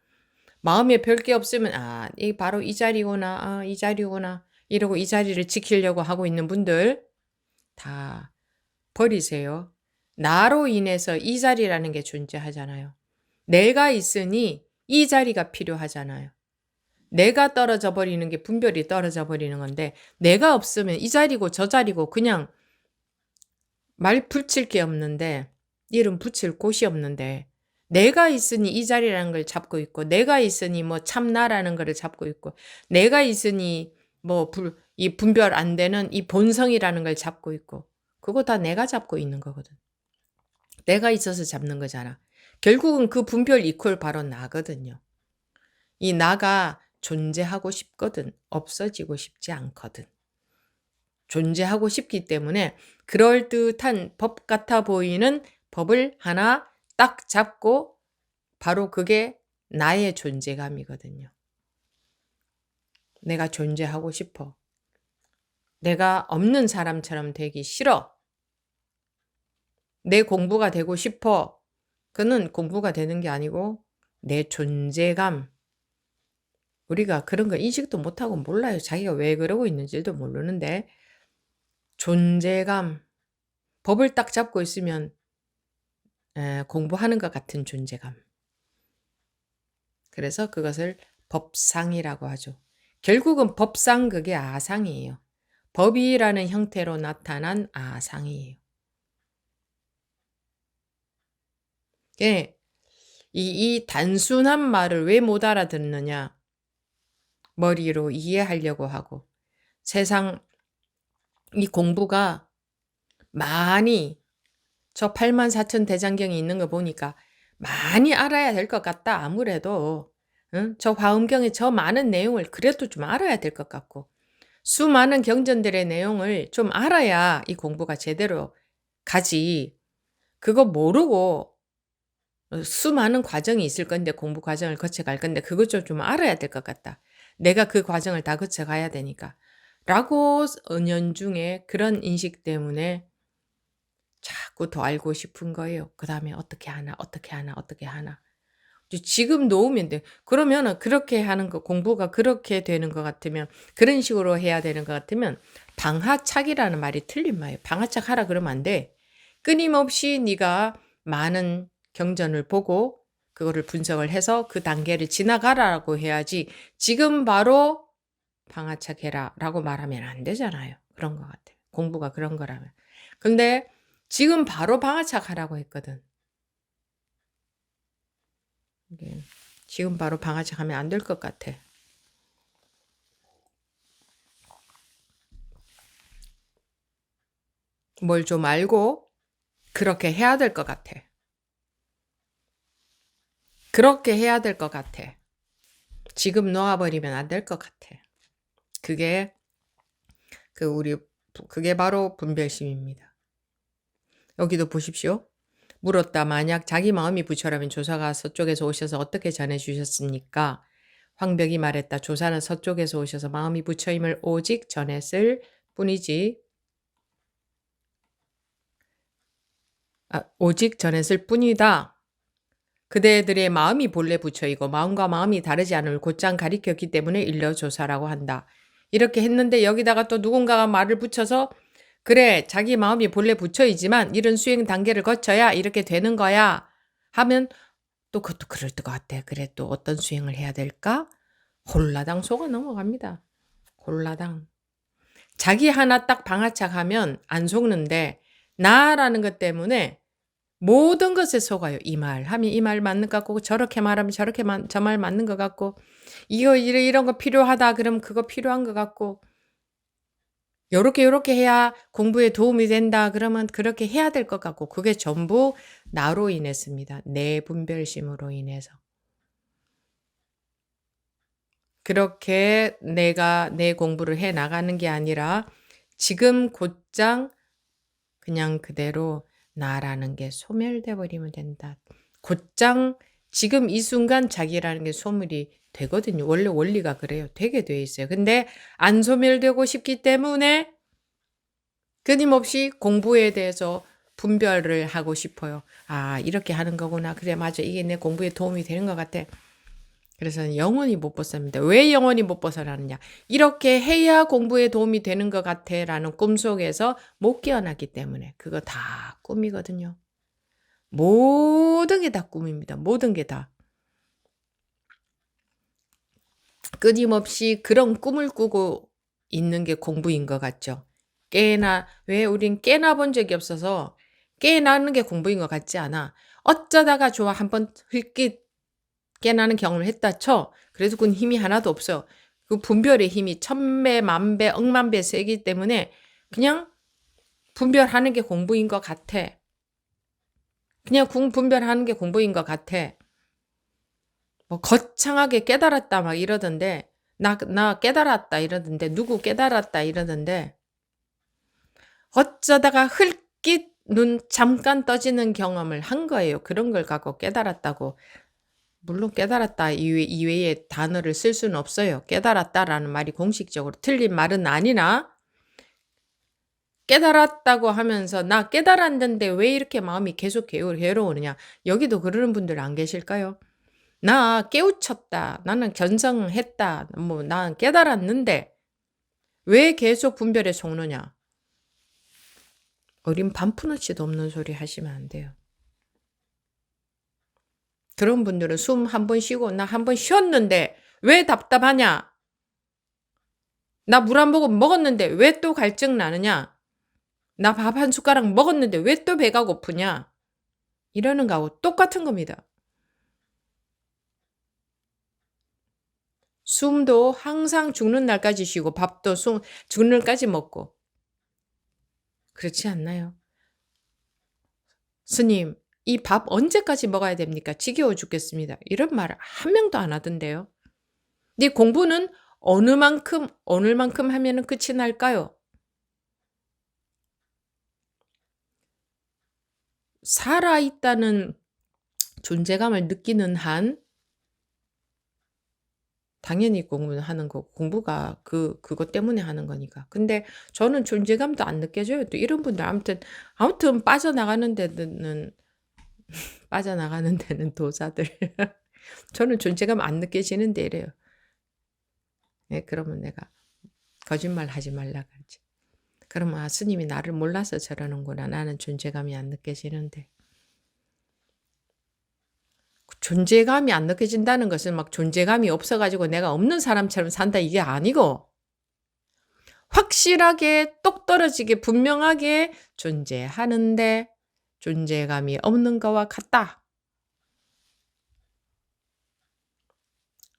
마음에 별 게 없으면 이 바로 이 자리구나. 이 자리구나. 이러고 이 자리를 지키려고 하고 있는 분들 다 버리세요. 나로 인해서 이 자리라는 게 존재하잖아요. 내가 있으니 이 자리가 필요하잖아요. 내가 떨어져 버리는 게 분별이 떨어져 버리는 건데 내가 없으면 이 자리고 저 자리고 그냥 말 붙일 게 없는데 이름 붙일 곳이 없는데 내가 있으니 이 자리라는 걸 잡고 있고 내가 있으니 뭐 참나라는 거를 잡고 있고 내가 있으니 뭐 이 분별 안 되는 이 본성이라는 걸 잡고 있고 그거 다 내가 잡고 있는 거거든. 내가 있어서 잡는 거잖아. 결국은 그 분별 이퀄 바로 나거든요. 이 나가 존재하고 싶거든. 없어지고 싶지 않거든. 존재하고 싶기 때문에 그럴듯한 법 같아 보이는 법을 하나 딱 잡고 바로 그게 나의 존재감이거든요. 내가 존재하고 싶어. 내가 없는 사람처럼 되기 싫어. 내 공부가 되고 싶어. 그는 공부가 되는 게 아니고 내 존재감. 우리가 그런 거 인식도 못하고 몰라요. 자기가 왜 그러고 있는지도 모르는데 존재감. 법을 딱 잡고 있으면 공부하는 것 같은 존재감. 그래서 그것을 법상이라고 하죠. 결국은 법상 그게 아상이에요. 법이라는 형태로 나타난 아상이에요. 예, 이 단순한 말을 왜 못 알아듣느냐? 머리로 이해하려고 하고 세상 이 공부가 많이 저 84,000 대장경이 있는 거 보니까 많이 알아야 될 것 같다. 아무래도 저 화엄경의 저 많은 내용을 그래도 좀 알아야 될 것 같고 수많은 경전들의 내용을 좀 알아야 이 공부가 제대로 가지. 그거 모르고 수많은 과정이 있을 건데 공부 과정을 거쳐갈 건데 그것 좀 알아야 될 것 같다. 내가 그 과정을 다 거쳐가야 되니까. 라고 은연중에 그런 인식 때문에 자꾸 더 알고 싶은 거예요. 그 다음에 어떻게 하나. 지금 놓으면 돼. 그러면은 그렇게 하는 거, 공부가 그렇게 되는 것 같으면, 그런 식으로 해야 되는 것 같으면, 방하착이라는 말이 틀린 말이에요. 방하착 하라 그러면 안 돼. 끊임없이 네가 많은 경전을 보고, 그거를 분석을 해서 그 단계를 지나가라고 해야지, 지금 바로 방하착해라 라고 말하면 안 되잖아요. 그런 것 같아요. 공부가 그런 거라면. 근데 지금 바로 방하착하라고 했거든. 지금 바로 방하착하면 안 될 것 같아. 뭘 좀 알고 그렇게 해야 될 것 같아. 그렇게 해야 될 것 같아. 지금 놓아버리면 안 될 것 같아. 그게 그게 바로 분별심입니다. 여기도 보십시오. 물었다. 만약 자기 마음이 부처라면 조사가 서쪽에서 오셔서 어떻게 전해주셨습니까? 황벽이 말했다. 조사는 서쪽에서 오셔서 마음이 부처임을 오직 전했을 뿐이지. 오직 전했을 뿐이다. 그대들의 마음이 본래 부처이고 마음과 마음이 다르지 않을 곧장 가리켰기 때문에 일러 조사라고 한다. 이렇게 했는데 여기다가 또 누군가가 말을 붙여서 그래 자기 마음이 본래 부처이지만 이런 수행 단계를 거쳐야 이렇게 되는 거야 하면 또 그것도 그럴 것 같아. 그래 또 어떤 수행을 해야 될까? 홀라당 속아 넘어갑니다. 홀라당. 자기 하나 딱 방아착하면 안 속는데 나라는 것 때문에 모든 것에 속아요. 이 말 하면 이 말 맞는 것 같고 저렇게 말하면 저렇게 저 말 맞는 것 같고 이런 거 필요하다 그러면 그거 필요한 것 같고 요렇게 해야 공부에 도움이 된다 그러면 그렇게 해야 될 것 같고 그게 전부 나로 인했습니다. 내 분별심으로 인해서. 그렇게 내가 내 공부를 해 나가는 게 아니라 지금 곧장 그냥 그대로 나라는 게 소멸돼 버리면 된다. 곧장 지금 이 순간 자기라는 게 소멸이 되거든요. 원래 원리가 그래요. 되게 돼 있어요. 근데 안 소멸되고 싶기 때문에 끊임없이 공부에 대해서 분별을 하고 싶어요. 아, 이렇게 하는 거구나. 그래, 맞아. 이게 내 공부에 도움이 되는 것 같아. 그래서 영원히 못 벗어납니다. 왜 영원히 못 벗어나느냐? 이렇게 해야 공부에 도움이 되는 것 같아 라는 꿈속에서 못 깨어났기 때문에 그거 다 꿈이거든요. 모든 게 다 꿈입니다. 모든 게 다. 끊임없이 그런 꿈을 꾸고 있는 게 공부인 것 같죠. 왜 우린 깨나 본 적이 없어서 깨나는 게 공부인 것 같지 않아. 어쩌다가 좋아 한번 흘끗 깨나는 경험을 했다 쳐. 그래도 그건 힘이 하나도 없어요. 그 분별의 힘이 천배, 만배, 억만배 세기 때문에 그냥 분별하는 게 공부인 것 같아. 그냥 분별하는 게 공부인 것 같아. 뭐 거창하게 깨달았다 막 이러던데 나 깨달았다 이러던데 누구 깨달았다 이러던데 어쩌다가 흘낏 눈 잠깐 떠지는 경험을 한 거예요. 그런 걸 갖고 깨달았다고. 물론 깨달았다 이외의 단어를 쓸 수는 없어요. 깨달았다라는 말이 공식적으로 틀린 말은 아니나 깨달았다고 하면서 나 깨달았는데 왜 이렇게 마음이 계속 괴로우느냐. 여기도 그러는 분들 안 계실까요? 나 깨우쳤다. 나는 견성했다. 뭐, 난 깨달았는데 왜 계속 분별에 속느냐? 어린 반푼어치도 없는 소리 하시면 안 돼요. 그런 분들은 숨 한 번 쉬고 나 한 번 쉬었는데 왜 답답하냐? 나 물 한 모금 먹었는데 왜 또 갈증 나느냐? 나 밥 한 숟가락 먹었는데 왜 또 배가 고프냐? 이러는 거하고 똑같은 겁니다. 숨도 항상 죽는 날까지 쉬고 밥도 죽는 날까지 먹고 그렇지 않나요? 스님, 이 밥 언제까지 먹어야 됩니까? 지겨워 죽겠습니다. 이런 말 한 명도 안 하던데요. 네 공부는 어느 만큼 하면은 끝이 날까요? 살아있다는 존재감을 느끼는 한 당연히 공부는 하는 거고 공부가 그것 때문에 하는 거니까. 근데 저는 존재감도 안 느껴져요. 또 이런 분들 아무튼 빠져나가는 데는 도사들. 저는 존재감 안 느껴지는데 이래요. 네, 그러면 내가 거짓말 하지 말라 그러지. 그러면 스님이 나를 몰라서 저러는구나. 나는 존재감이 안 느껴지는데. 존재감이 안 느껴진다는 것은 막 존재감이 없어가지고 내가 없는 사람처럼 산다 이게 아니고 확실하게 똑 떨어지게 분명하게 존재하는데 존재감이 없는 거와 같다.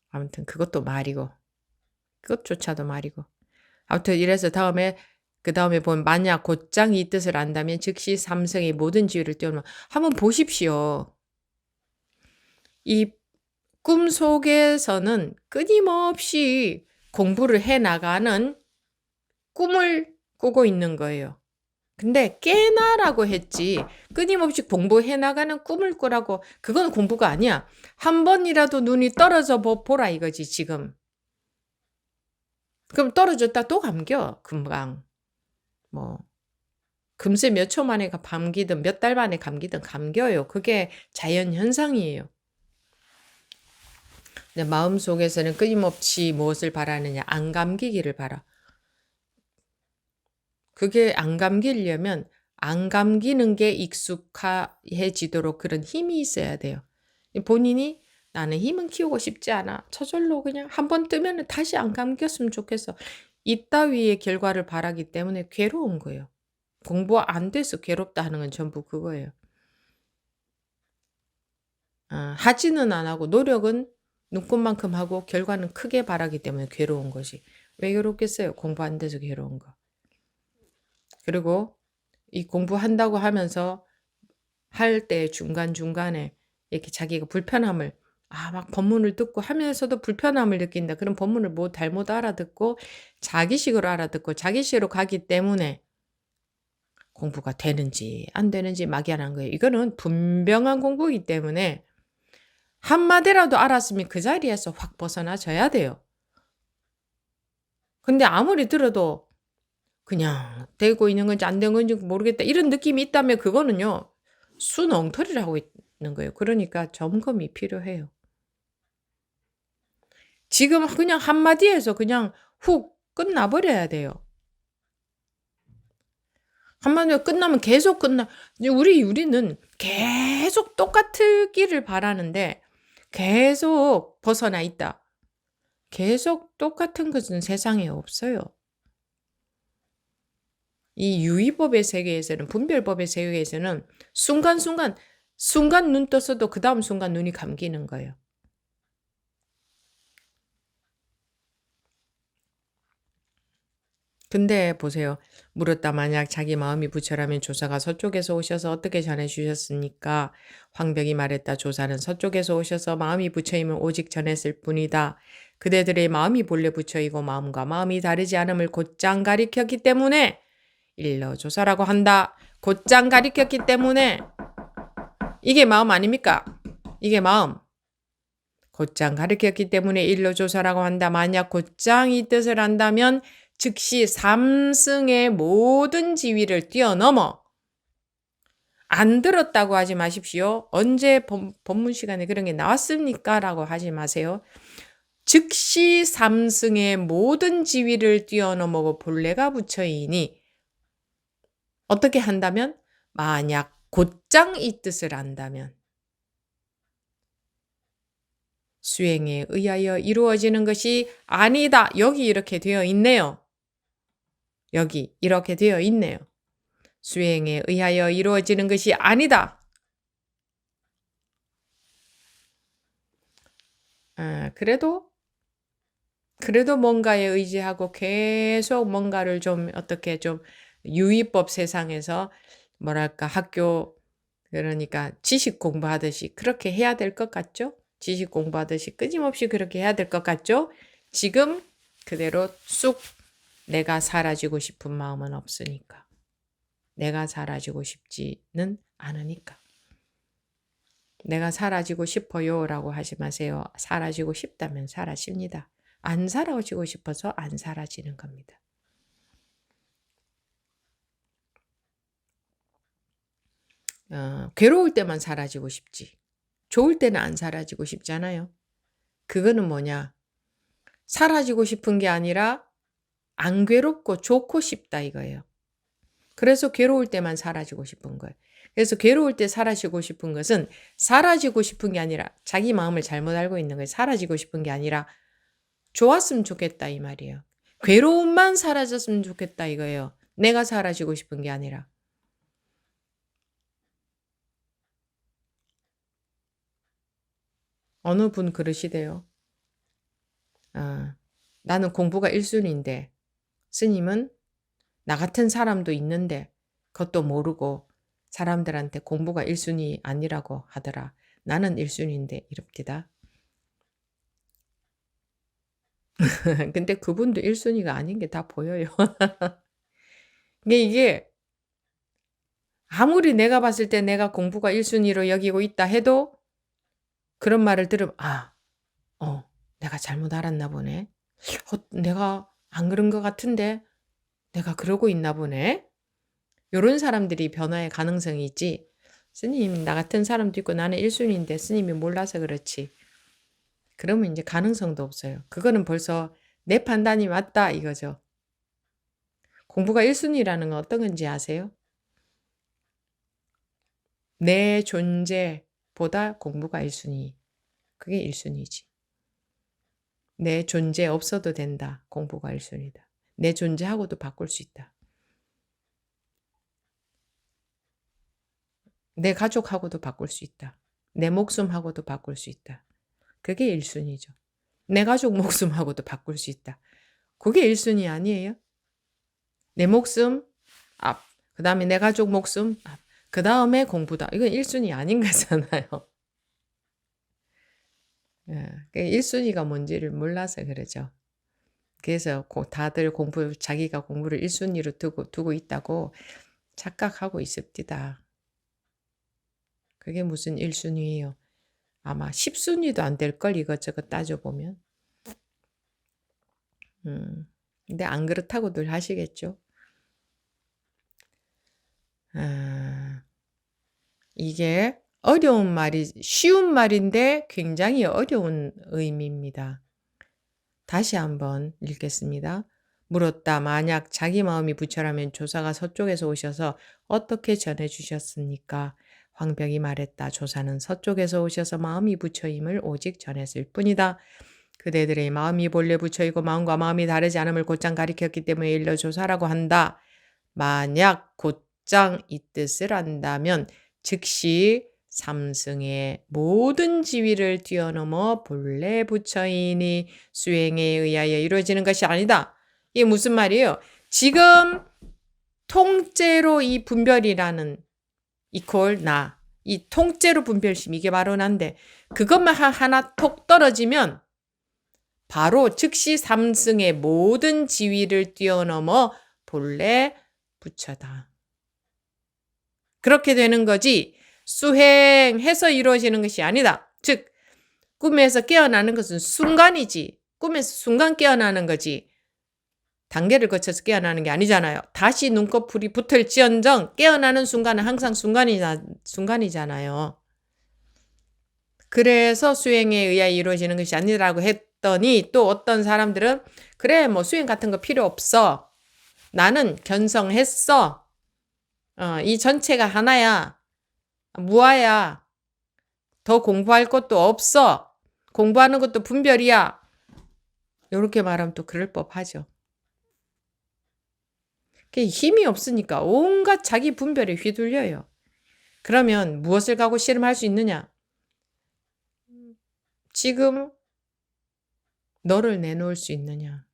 아무튼 그것도 말이고 그것조차도 말이고 아무튼 이래서 그 다음에 보면 만약 곧장 이 뜻을 안다면 즉시 삼성의 모든 지위를 뛰어넘어 한번 보십시오. 이 꿈속에서는 끊임없이 공부를 해나가는 꿈을 꾸고 있는 거예요. 근데 깨나라고 했지 끊임없이 공부해나가는 꿈을 꾸라고 그건 공부가 아니야. 한 번이라도 눈이 떨어져 보라 이거지 지금. 그럼 떨어졌다 또 감겨 금방. 뭐 금세 몇 초 만에 감기든 몇 달 만에 감기든 감겨요. 그게 자연현상이에요. 내 마음속에서는 끊임없이 무엇을 바라느냐? 안 감기기를 바라. 그게 안 감기려면 안 감기는 게 익숙해지도록 그런 힘이 있어야 돼요. 본인이 나는 힘은 키우고 싶지 않아. 저절로 그냥 한번 뜨면 다시 안 감겼으면 좋겠어. 이따위의 결과를 바라기 때문에 괴로운 거예요. 공부 안 돼서 괴롭다 하는 건 전부 그거예요. 하지는 안 하고 노력은 눈꽃만큼 하고 결과는 크게 바라기 때문에 괴로운 것이. 왜 괴롭겠어요? 공부 안 돼서 괴로운 거. 그리고 이 공부한다고 하면서 할 때 중간중간에 이렇게 자기가 불편함을 막 법문을 듣고 하면서도 불편함을 느낀다. 그럼 법문을 잘못 알아듣고 자기식으로 알아듣고 자기식으로 가기 때문에 공부가 되는지 안 되는지 막연한 거예요. 이거는 분명한 공부이기 때문에 한마디라도 알았으면 그 자리에서 확 벗어나져야 돼요. 근데 아무리 들어도 그냥 되고 있는 건지 안 되는 건지 모르겠다. 이런 느낌이 있다면 그거는요. 순 엉터리를 하고 있는 거예요. 그러니까 점검이 필요해요. 지금 그냥 한마디에서 그냥 훅 끝나버려야 돼요. 한마디로 끝나면 계속 우리는 계속 똑같기를 바라는데 계속 벗어나 있다. 계속 똑같은 것은 세상에 없어요. 이 유의법의 세계에서는, 분별법의 세계에서는 순간 눈 떴어도 그 다음 순간 눈이 감기는 거예요. 근데 보세요. 물었다 만약 자기 마음이 부처라면 조사가 서쪽에서 오셔서 어떻게 전해주셨습니까? 황벽이 말했다. 조사는 서쪽에서 오셔서 마음이 부처임을 오직 전했을 뿐이다. 그대들의 마음이 본래 부처이고 마음과 마음이 다르지 않음을 곧장 가리켰기 때문에 일러 조사라고 한다. 곧장 가리켰기 때문에 이게 마음 아닙니까? 이게 마음. 곧장 가르쳤기 때문에 일러 조사라고 한다. 만약 곧장 이 뜻을 한다면 즉시 삼승의 모든 지위를 뛰어넘어 안 들었다고 하지 마십시오. 언제 법문 시간에 그런 게 나왔습니까? 라고 하지 마세요. 즉시 삼승의 모든 지위를 뛰어넘어 본래가 부처이니 어떻게 한다면 만약 곧장 이 뜻을 안다면 수행에 의하여 이루어지는 것이 아니다. 여기 이렇게 되어 있네요. 여기 이렇게 되어 있네요. 수행에 의하여 이루어지는 것이 아니다. 그래도 뭔가에 의지하고 계속 뭔가를 좀 어떻게 좀 유의법 세상에서 뭐랄까 학교 그러니까 지식 공부하듯이 그렇게 해야 될 것 같죠? 지식 공부하듯이 끊임없이 그렇게 해야 될 것 같죠? 지금 그대로 쑥 내가 사라지고 싶은 마음은 없으니까. 내가 사라지고 싶지는 않으니까. 내가 사라지고 싶어요 라고 하지 마세요. 사라지고 싶다면 사라집니다. 안 사라지고 싶어서 안 사라지는 겁니다. 괴로울 때만 사라지고 싶지. 좋을 때는 안 사라지고 싶잖아요. 그거는 뭐냐? 사라지고 싶은 게 아니라 안 괴롭고 좋고 싶다 이거예요. 그래서 괴로울 때만 사라지고 싶은 거예요. 그래서 괴로울 때 사라지고 싶은 것은 사라지고 싶은 게 아니라 자기 마음을 잘못 알고 있는 거예요. 사라지고 싶은 게 아니라 좋았으면 좋겠다 이 말이에요. 괴로움만 사라졌으면 좋겠다 이거예요. 내가 사라지고 싶은 게 아니라. 어느 분 그러시대요. 나는 공부가 1순위인데 스님은 나 같은 사람도 있는데 그것도 모르고 사람들한테 공부가 1순위 아니라고 하더라. 나는 1순위인데 이럽디다. 근데 그분도 1순위가 아닌 게 다 보여요. 근데 이게 아무리 내가 봤을 때 내가 공부가 1순위로 여기고 있다 해도 그런 말을 들으면 내가 잘못 알았나 보네. 내가 안 그런 것 같은데 내가 그러고 있나 보네. 요런 사람들이 변화의 가능성이 있지. 스님 나 같은 사람도 있고 나는 1순위인데 스님이 몰라서 그렇지. 그러면 이제 가능성도 없어요. 그거는 벌써 내 판단이 맞다 이거죠. 공부가 1순위라는 건 어떤 건지 아세요? 내 존재보다 공부가 1순위. 그게 1순위지. 내 존재 없어도 된다. 공부가 1순위다. 내 존재하고도 바꿀 수 있다. 내 가족하고도 바꿀 수 있다. 내 목숨하고도 바꿀 수 있다. 그게 1순위죠. 내 가족 목숨하고도 바꿀 수 있다. 그게 1순위 아니에요? 내 목숨 앞, 그 다음에 내 가족 목숨 앞, 그 다음에 공부다. 이건 1순위 아닌 거잖아요. 1순위가 뭔지를 몰라서 그러죠. 그래서 다들 자기가 공부를 1순위로 두고 있다고 착각하고 있습니다. 그게 무슨 1순위예요. 아마 10순위도 안 될걸 이것저것 따져보면. 근데 안 그렇다고들 하시겠죠. 아, 이게 어려운 말이 쉬운 말인데 굉장히 어려운 의미입니다. 다시 한번 읽겠습니다. 물었다. 만약 자기 마음이 부처라면 조사가 서쪽에서 오셔서 어떻게 전해주셨습니까? 황벽이 말했다. 조사는 서쪽에서 오셔서 마음이 부처임을 오직 전했을 뿐이다. 그대들의 마음이 본래 부처이고 마음과 마음이 다르지 않음을 곧장 가리켰기 때문에 일러 조사라고 한다. 만약 곧장 이 뜻을 안다면 즉시 삼승의 모든 지위를 뛰어넘어 본래 부처이니 수행에 의하여 이루어지는 것이 아니다. 이게 무슨 말이에요? 지금 통째로 이 분별이라는 이퀄 나, 이 통째로 분별심 이게 바로 난데 그것만 하나 톡 떨어지면 바로 즉시 삼승의 모든 지위를 뛰어넘어 본래 부처다. 그렇게 되는 거지 수행해서 이루어지는 것이 아니다. 즉 꿈에서 깨어나는 것은 순간이지. 꿈에서 순간 깨어나는 거지. 단계를 거쳐서 깨어나는 게 아니잖아요. 다시 눈꺼풀이 붙을지언정 깨어나는 순간은 항상 순간이잖아요. 그래서 수행에 의하여 이루어지는 것이 아니라고 했더니 또 어떤 사람들은 그래 뭐 수행 같은 거 필요 없어. 나는 견성했어. 이 전체가 하나야. 무아야. 더 공부할 것도 없어. 공부하는 것도 분별이야. 이렇게 말하면 또 그럴 법하죠. 힘이 없으니까 온갖 자기 분별에 휘둘려요. 그러면 무엇을 가고 씨름할 수 있느냐? 지금 너를 내놓을 수 있느냐?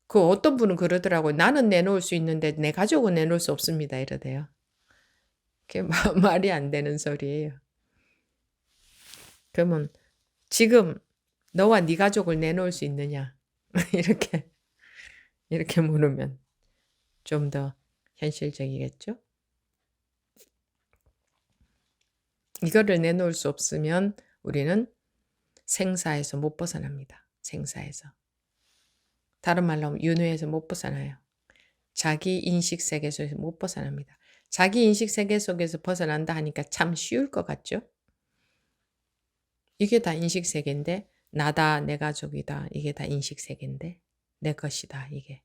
그 어떤 분은 그러더라고요. 나는 내놓을 수 있는데 내 가족은 내놓을 수 없습니다. 이러대요. 그게 말이 안 되는 소리예요. 그러면 지금 너와 네 가족을 내놓을 수 있느냐? 이렇게 물으면 좀 더 현실적이겠죠? 이거를 내놓을 수 없으면 우리는 생사에서 못 벗어납니다. 생사에서. 다른 말로 하면 윤회에서 못 벗어나요. 자기 인식 세계 속에서 못 벗어납니다. 자기 인식 세계 속에서 벗어난다 하니까 참 쉬울 것 같죠? 이게 다 인식 세계인데 나다, 내 가족이다. 이게 다 인식 세계인데 내 것이다. 이게.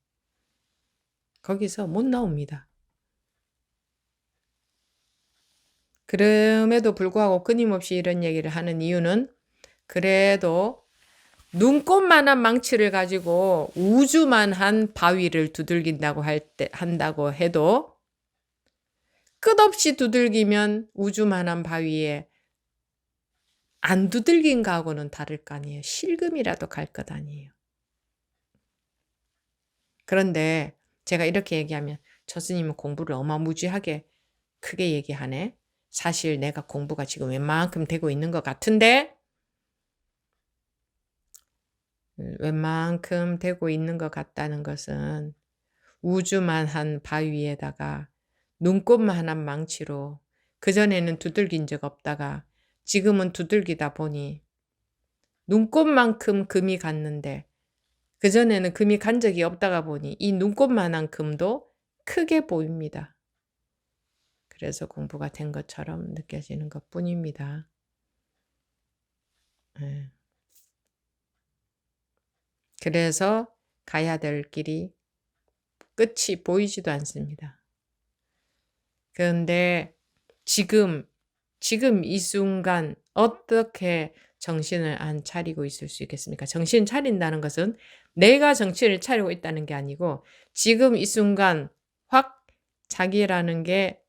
거기서 못 나옵니다. 그럼에도 불구하고 끊임없이 이런 얘기를 하는 이유는 그래도 눈꽃만한 망치를 가지고 우주만한 바위를 두들긴다고 한다고 해도 끝없이 두들기면 우주만한 바위에 안 두들긴 거하고는 다를 거 아니에요. 실금이라도 갈 것 아니에요. 그런데 제가 이렇게 얘기하면 저 스님은 공부를 어마무지하게 크게 얘기하네. 사실 내가 공부가 지금 웬만큼 되고 있는 것 같은데 웬만큼 되고 있는 것 같다는 것은 우주만한 바위에다가 눈꽃만한 망치로 그전에는 두들긴 적 없다가 지금은 두들기다 보니 눈꽃만큼 금이 갔는데 그전에는 금이 간 적이 없다가 보니 이 눈꽃만한 금도 크게 보입니다. 그래서 공부가 된 것처럼 느껴지는 것뿐입니다. 그래서 가야 될 길이 끝이 보이지도 않습니다. 그런데 지금 이 순간 어떻게 정신을 안 차리고 있을 수 있겠습니까? 정신 차린다는 것은 내가 정신을 차리고 있다는 게 아니고 지금 이 순간 확 자기라는 게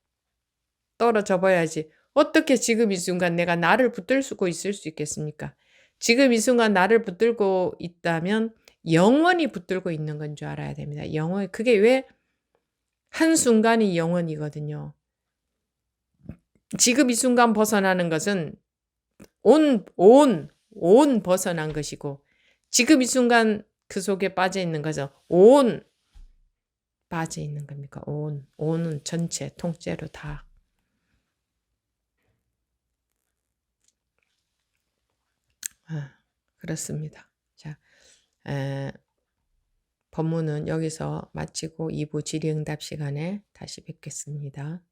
떨어져 버려야지. 어떻게 지금 이 순간 내가 나를 붙들고 있을 수 있겠습니까? 지금 이 순간 나를 붙들고 있다면 영원히 붙들고 있는 건 줄 알아야 됩니다. 영원히. 그게 왜 한순간이 영원이거든요. 지금 이 순간 벗어나는 것은 온 벗어난 것이고 지금 이 순간 그 속에 빠져 있는 것은 온 빠져 있는 겁니까? 온은 전체 통째로 다. 그렇습니다. 자, 에, 법문은 여기서 마치고 2부 질의응답 시간에 다시 뵙겠습니다.